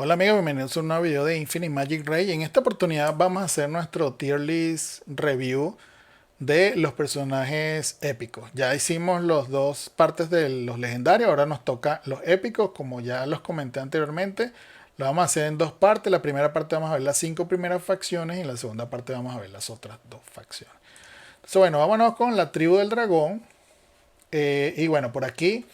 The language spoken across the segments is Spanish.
Hola amigos, bienvenidos a un nuevo video de Infinite Magic Ray. En esta oportunidad vamos a hacer nuestro tier list review de los personajes épicos. Ya hicimos las dos partes de los legendarios, ahora nos toca los épicos, como ya los comenté anteriormente. Lo vamos a hacer en dos partes. La primera parte vamos a ver las 5 primeras facciones y en la segunda parte vamos a ver las otras dos facciones. Entonces bueno, vámonos con la tribu del dragón. Y bueno, por aquí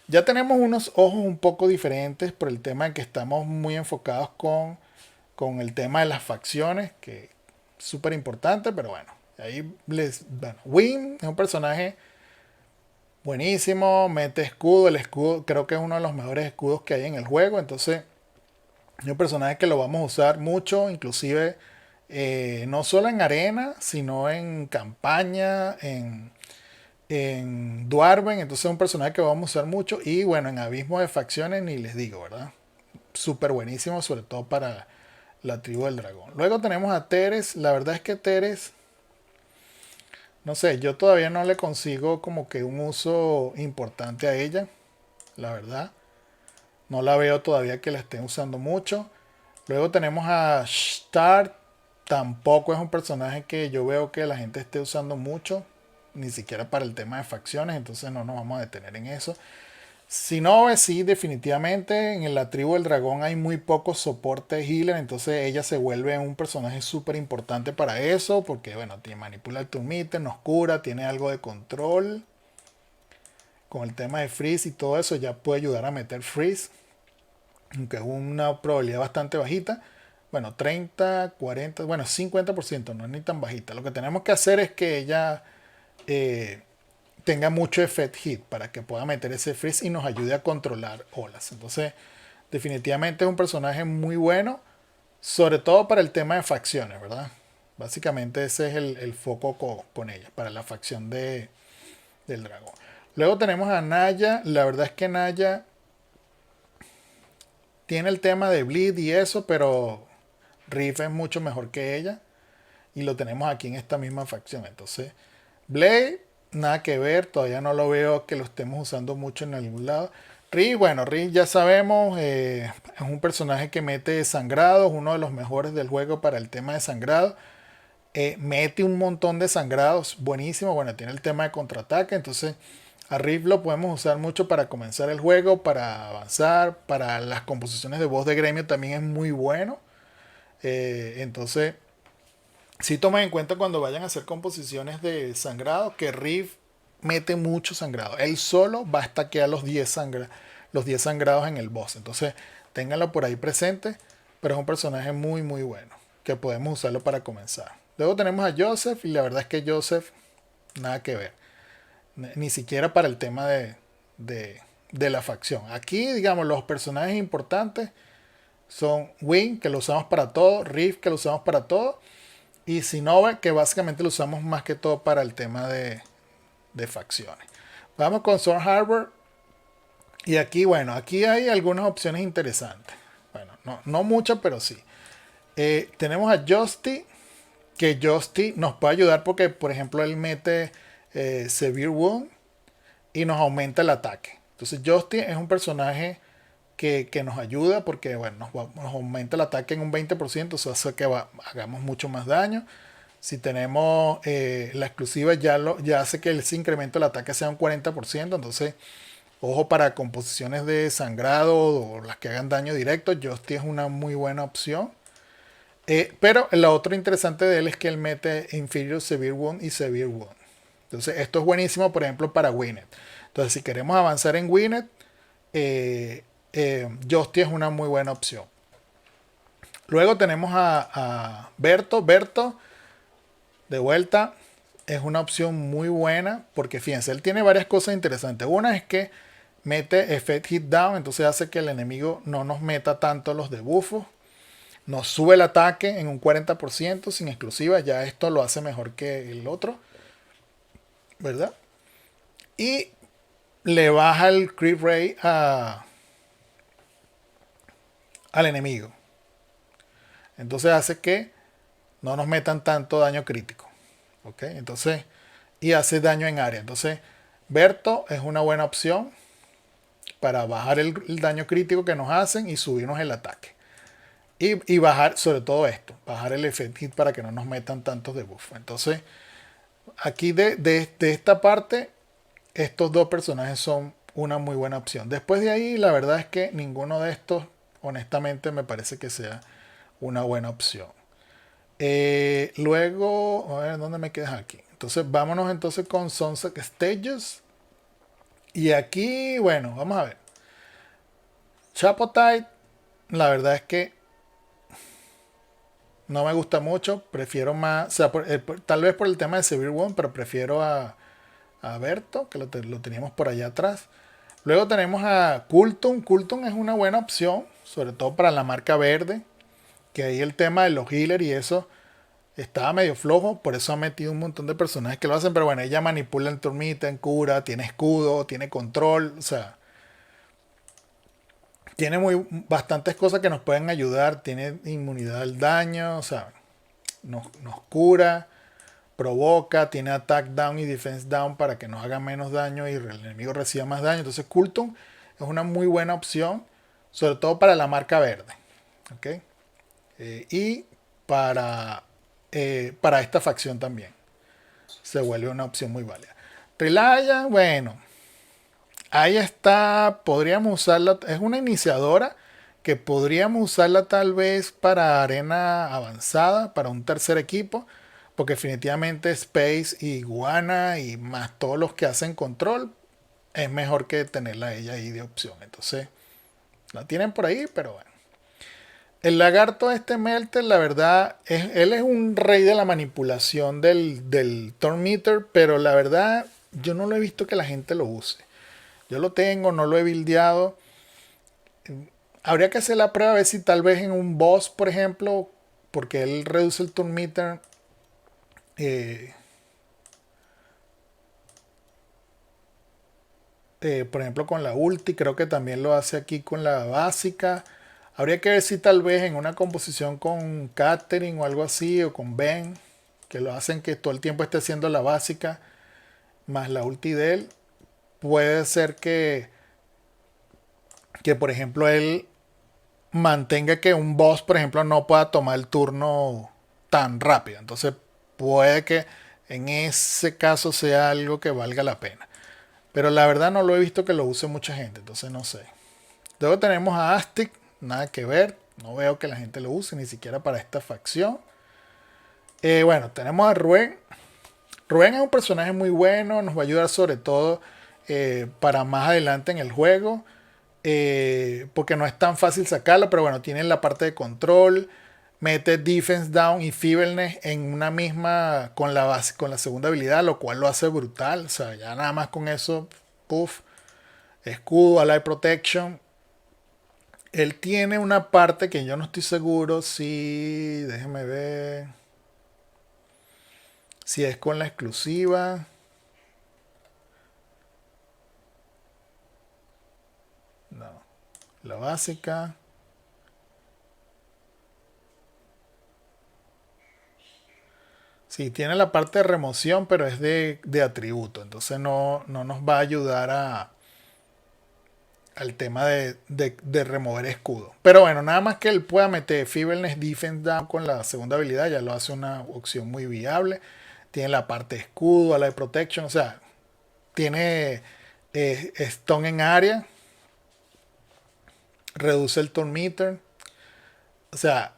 ya tenemos unos ojos un poco diferentes por el tema de que estamos muy enfocados con el tema de las facciones, que es súper importante, pero bueno, bueno, Wynn es un personaje buenísimo, mete escudo, el escudo creo que es uno de los mejores escudos que hay en el juego, entonces es un personaje que lo vamos a usar mucho, inclusive no solo en arena, sino en campaña, en Dwarven, entonces es un personaje que vamos a usar mucho. Y bueno, en Abismo de Facciones ni les digo, ¿verdad? Súper buenísimo, sobre todo para la tribu del dragón. Luego tenemos a Teres. La verdad es que Teres, no sé, yo todavía no le consigo como que un uso importante a ella, la verdad. No la veo todavía que la estén usando mucho. Luego tenemos a Star. Tampoco es un personaje que yo veo que la gente esté usando mucho, ni siquiera para el tema de facciones, entonces no nos vamos a detener en eso. Si no, sí, definitivamente en la tribu del dragón hay muy poco soporte healer, entonces ella se vuelve un personaje súper importante para eso, porque bueno, tiene manipula el turmite, nos cura, tiene algo de control. Con el tema de freeze y todo eso ya puede ayudar a meter freeze, aunque es una probabilidad bastante bajita. Bueno, 30, 40, bueno, 50%, no es ni tan bajita. Lo que tenemos que hacer es que ella tenga mucho effect hit para que pueda meter ese freeze y nos ayude a controlar olas. Entonces, definitivamente es un personaje muy bueno, sobre todo para el tema de facciones, ¿verdad? Básicamente ese es el foco con ella, para la facción del dragón. Luego tenemos a Naya. La verdad es que Naya tiene el tema de bleed y eso, pero Riff es mucho mejor que ella. Y lo tenemos aquí en esta misma facción. Entonces, Blade, nada que ver. Todavía no lo veo que lo estemos usando mucho en algún lado. Riff, bueno, Riff ya sabemos. Es un personaje que mete sangrado. Es uno de los mejores del juego para el tema de sangrado. Mete un montón de sangrados. Buenísimo. Bueno, tiene el tema de contraataque. Entonces, a Riff lo podemos usar mucho para comenzar el juego, para avanzar. Para las composiciones de voz de gremio también es muy bueno. Entonces, sí tomen en cuenta cuando vayan a hacer composiciones de sangrado que Riff mete mucho sangrado. Él solo va a stackear los 10 sangrados en el boss. Entonces, ténganlo por ahí presente. Pero es un personaje muy, muy bueno que podemos usarlo para comenzar. Luego tenemos a Joseph y la verdad es que Joseph, nada que ver. Ni siquiera para el tema de la facción. Aquí, digamos, los personajes importantes son Wing, que lo usamos para todo, Riff, que lo usamos para todo, y Sinova, que básicamente lo usamos más que todo para el tema de facciones. Vamos con Sword Harbor. Y aquí, bueno, aquí hay algunas opciones interesantes. Bueno, no muchas, pero sí. Tenemos a Justy, que Justy nos puede ayudar porque, por ejemplo, él mete Severe Wound y nos aumenta el ataque. Entonces, Justy es un personaje que nos ayuda porque, bueno, nos aumenta el ataque en un 20%, eso hace que hagamos mucho más daño. Si tenemos la exclusiva, ya hace que ese incremento del ataque sea un 40%. Entonces, ojo para composiciones de sangrado o las que hagan daño directo. Justy es una muy buena opción. Pero lo otro interesante de él es que él mete Inferior Severe Wound y Severe Wound. Entonces, esto es buenísimo, por ejemplo, para Winnet. Entonces, si queremos avanzar en Winnet, Justy es una muy buena opción. Luego tenemos a Berto. Berto, de vuelta, es una opción muy buena porque fíjense, él tiene varias cosas interesantes. Una es que mete Effect Hit Down, entonces hace que el enemigo no nos meta tanto los debuffos. Nos sube el ataque en un 40% sin exclusiva. Ya esto lo hace mejor que el otro, ¿verdad? Y le baja el crit rate al enemigo. Entonces hace que no nos metan tanto daño crítico. ¿Ok? Entonces, y hace daño en área. Entonces, Berto es una buena opción para bajar el daño crítico que nos hacen y subirnos el ataque. Y bajar, sobre todo esto, bajar el effect hit para que no nos metan tantos debuffs. Entonces, aquí de esta parte, estos dos personajes son una muy buena opción. Después de ahí, la verdad es que ninguno de estos, honestamente, me parece que sea una buena opción. Luego, a ver, ¿dónde me quedas aquí? Entonces, vámonos entonces con Sunset Stages. Y aquí, bueno, vamos a ver. Chapotite, la verdad es que no me gusta mucho. Prefiero más, o sea, tal vez por el tema de Severe Wound, pero prefiero a Berto, que lo teníamos por allá atrás. Luego tenemos a Kultum. Kultum es una buena opción, sobre todo para la marca verde, que ahí el tema de los healers y eso estaba medio flojo, por eso ha metido un montón de personajes que lo hacen, pero bueno, ella manipula en turmita, en cura, tiene escudo, tiene control, o sea, tiene bastantes cosas que nos pueden ayudar, tiene inmunidad al daño, o sea, nos cura, provoca, tiene attack down y defense down para que nos haga menos daño y el enemigo reciba más daño. Entonces Kultum es una muy buena opción, sobre todo para la marca verde. ¿Okay? Y para esta facción también se vuelve una opción muy válida. Relaya, bueno, ahí está, podríamos usarla, es una iniciadora que podríamos usarla tal vez para arena avanzada, para un tercer equipo, porque definitivamente Space y Iguana y más todos los que hacen control, es mejor que tenerla a ella ahí de opción. Entonces, la tienen por ahí, pero bueno. El lagarto este Melter, la verdad, él es un rey de la manipulación del Turn Meter, pero la verdad, yo no lo he visto que la gente lo use. Yo lo tengo, no lo he buildeado. Habría que hacer la prueba a ver si tal vez en un boss, por ejemplo, porque él reduce el turn meter. Por ejemplo, con la ulti, creo que también lo hace aquí con la básica. Habría que ver si tal vez en una composición con Catherine o algo así, o con Ben, que lo hacen que todo el tiempo esté haciendo la básica, más la ulti de él, puede ser que por ejemplo, él mantenga que un boss, por ejemplo, no pueda tomar el turno tan rápido. Entonces puede que en ese caso sea algo que valga la pena. Pero la verdad no lo he visto que lo use mucha gente, entonces no sé. Luego tenemos a Astic, nada que ver. No veo que la gente lo use, ni siquiera para esta facción. Bueno, tenemos a Ruen. Ruen es un personaje muy bueno, nos va a ayudar sobre todo para más adelante en el juego. Porque no es tan fácil sacarlo, pero bueno, tiene la parte de control, mete defense down y feebleness en una misma con la base, con la segunda habilidad, lo cual lo hace brutal. O sea, ya nada más con eso, puff, escudo, ally protection. Él tiene una parte que yo no estoy seguro si, déjeme ver, si es con la exclusiva. No, la básica. Sí, tiene la parte de remoción, pero es de atributo. Entonces no nos va a ayudar al tema de remover escudo. Pero bueno, nada más que él pueda meter Feebleness Defense Down con la segunda habilidad, ya lo hace una opción muy viable. Tiene la parte de escudo, la de protection, o sea, tiene stun en área, reduce el turn meter. O sea,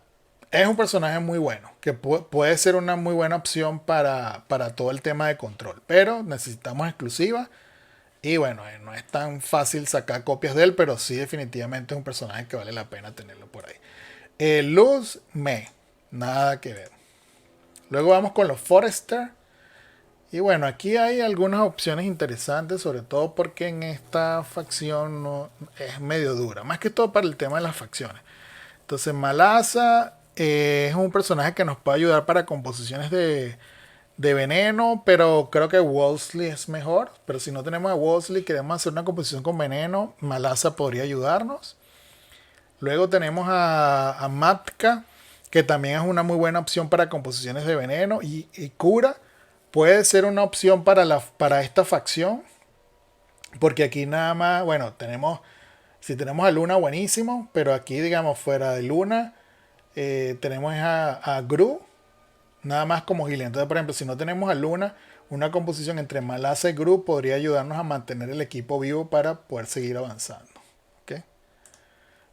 es un personaje muy bueno, que puede ser una muy buena opción para todo el tema de control. Pero necesitamos exclusivas. Y bueno, no es tan fácil sacar copias de él, pero sí definitivamente es un personaje que vale la pena tenerlo por ahí. Luz, nada que ver. Luego vamos con los Forester. Y bueno, aquí hay algunas opciones interesantes, sobre todo porque en esta facción no, es medio dura. Más que todo para el tema de las facciones. Entonces Malasa es un personaje que nos puede ayudar para composiciones de veneno, pero creo que Wolseley es mejor. Pero si no tenemos a Wolseley, queremos hacer una composición con veneno, Malasa podría ayudarnos. Luego tenemos a Matka, que también es una muy buena opción para composiciones de veneno. Y Cura puede ser una opción para esta facción. Porque aquí nada más, bueno, si tenemos a Luna, buenísimo. Pero aquí, digamos, fuera de Luna, Tenemos a Gru, nada más como healer. Entonces, por ejemplo, si no tenemos a Luna, una composición entre Malasa y Gru podría ayudarnos a mantener el equipo vivo para poder seguir avanzando. ¿Okay?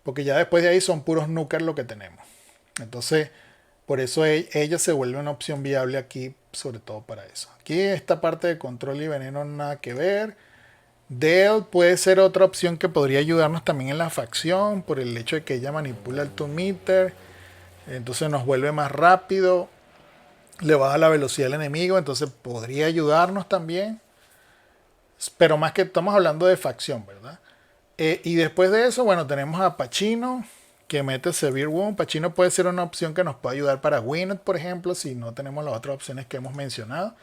Porque ya después de ahí son puros nukers lo que tenemos. Entonces, por eso ella se vuelve una opción viable aquí, sobre todo para eso. Aquí esta parte de control y veneno nada que ver. Dale puede ser otra opción que podría ayudarnos también en la facción por el hecho de que ella manipula el 2 meter. Entonces nos vuelve más rápido. Le baja la velocidad del enemigo. Entonces podría ayudarnos también. Pero más que estamos hablando de facción, ¿verdad? Y después de eso, bueno, tenemos a Pachino que mete Severe Wound. Pachino puede ser una opción que nos puede ayudar para Winnet, por ejemplo, si no tenemos las otras opciones que hemos mencionado.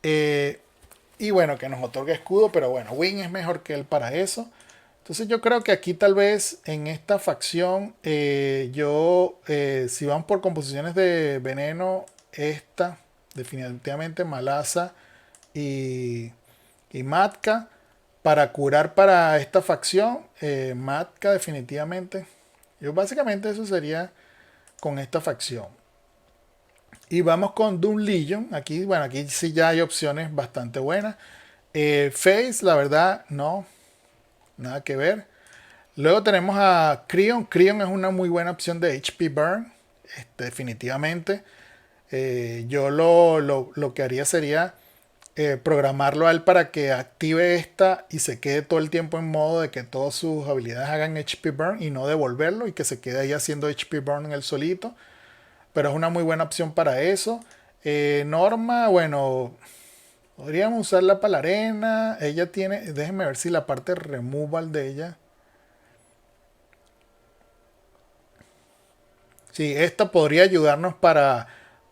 Y bueno, que nos otorga escudo, pero bueno, Win es mejor que él para eso. Entonces yo creo que aquí tal vez en esta facción, si vamos por composiciones de veneno, esta, definitivamente Malasa y Matka. Para curar para esta facción, Matka definitivamente. Yo básicamente eso sería con esta facción. Y vamos con Doom Legion. Aquí, bueno, aquí sí ya hay opciones bastante buenas. Face, la verdad, no. Nada que ver. Luego tenemos a Creon. Creon es una muy buena opción de HP Burn. Definitivamente. Yo lo que haría sería programarlo a él para que active esta y se quede todo el tiempo en modo de que todas sus habilidades hagan HP Burn y no devolverlo y que se quede ahí haciendo HP Burn en él solito. Pero es una muy buena opción para eso. Norma, bueno, podríamos usarla para la arena. Ella tiene, déjenme ver si la parte removal de ella. Sí, esta podría ayudarnos para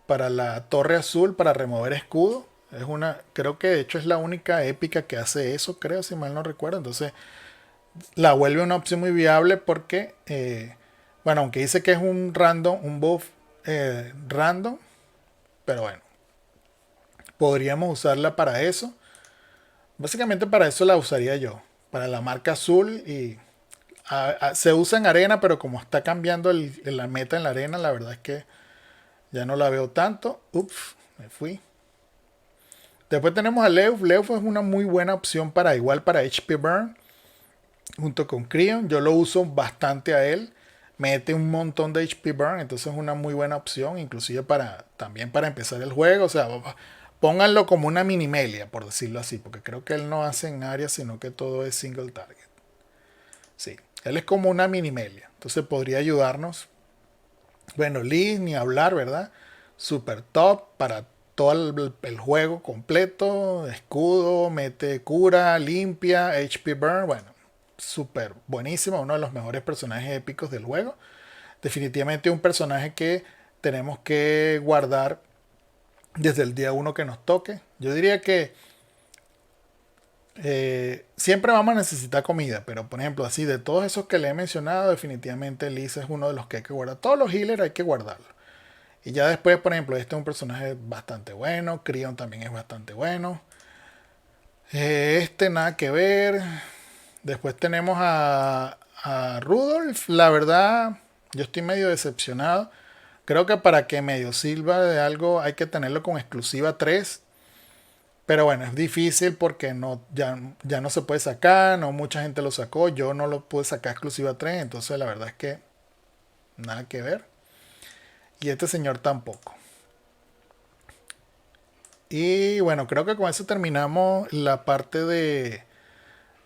la torre azul, para remover escudo. Es una, creo que de hecho es la única épica que hace eso, creo, si mal no recuerdo. Entonces la vuelve una opción muy viable porque, bueno, aunque dice que es un random, un buff random, pero bueno, podríamos usarla para eso. Básicamente para eso la usaría yo, para la marca azul y se usa en arena, pero como está cambiando la meta en la arena, la verdad es que ya no la veo tanto. Ups, me fui. Después tenemos a Leuf. Leuf es una muy buena opción para igual para HP Burn. Junto con Creon. Yo lo uso bastante a él. Mete un montón de HP Burn. Entonces es una muy buena opción. Inclusive también para empezar el juego. O sea, pónganlo como una minimelia, por decirlo así. Porque creo que él no hace en área, sino que todo es single target. Sí, él es como una minimelia. Entonces podría ayudarnos. Bueno, Lee, ni hablar, ¿verdad? Super top para todo el juego completo. Escudo, mete cura, limpia, HP Burn. Bueno, súper buenísimo. Uno de los mejores personajes épicos del juego. Definitivamente un personaje que tenemos que guardar desde el día 1 que nos toque. Yo diría que siempre vamos a necesitar comida, pero por ejemplo, así de todos esos que le he mencionado, definitivamente Liz es uno de los que hay que guardar. Todos los healers hay que guardarlos. Y ya después, por ejemplo, este es un personaje bastante bueno. Creon también es bastante bueno. Nada que ver. Después tenemos a Rudolph. La verdad, yo estoy medio decepcionado. Creo que para que medio sirva de algo hay que tenerlo con exclusiva 3. Pero bueno, es difícil porque ya no se puede sacar. No mucha gente lo sacó. Yo no lo pude sacar exclusiva 3. Entonces la verdad es que nada que ver. Y este señor tampoco. Y bueno, creo que con eso terminamos la parte de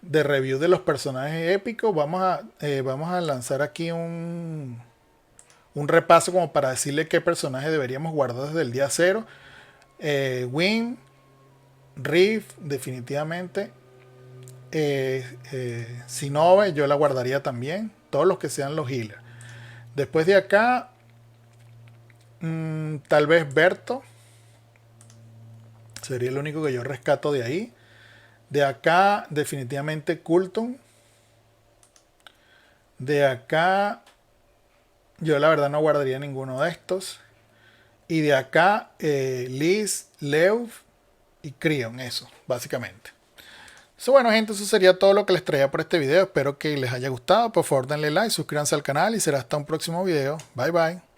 review de los personajes épicos. Vamos a lanzar aquí un repaso como para decirle qué personaje deberíamos guardar desde el día 0. Win, Riff, definitivamente. Sinove, yo la guardaría también. Todos los que sean los healers. Después de acá, tal vez Berto. Sería el único que yo rescato de ahí. De acá, definitivamente Kulton. De acá, yo la verdad no guardaría ninguno de estos. Y de acá, Liz, Leuf y Creon, eso, básicamente. Bueno, gente, eso sería todo lo que les traía por este video. Espero que les haya gustado. Por favor, denle like, suscríbanse al canal y será hasta un próximo video. Bye bye.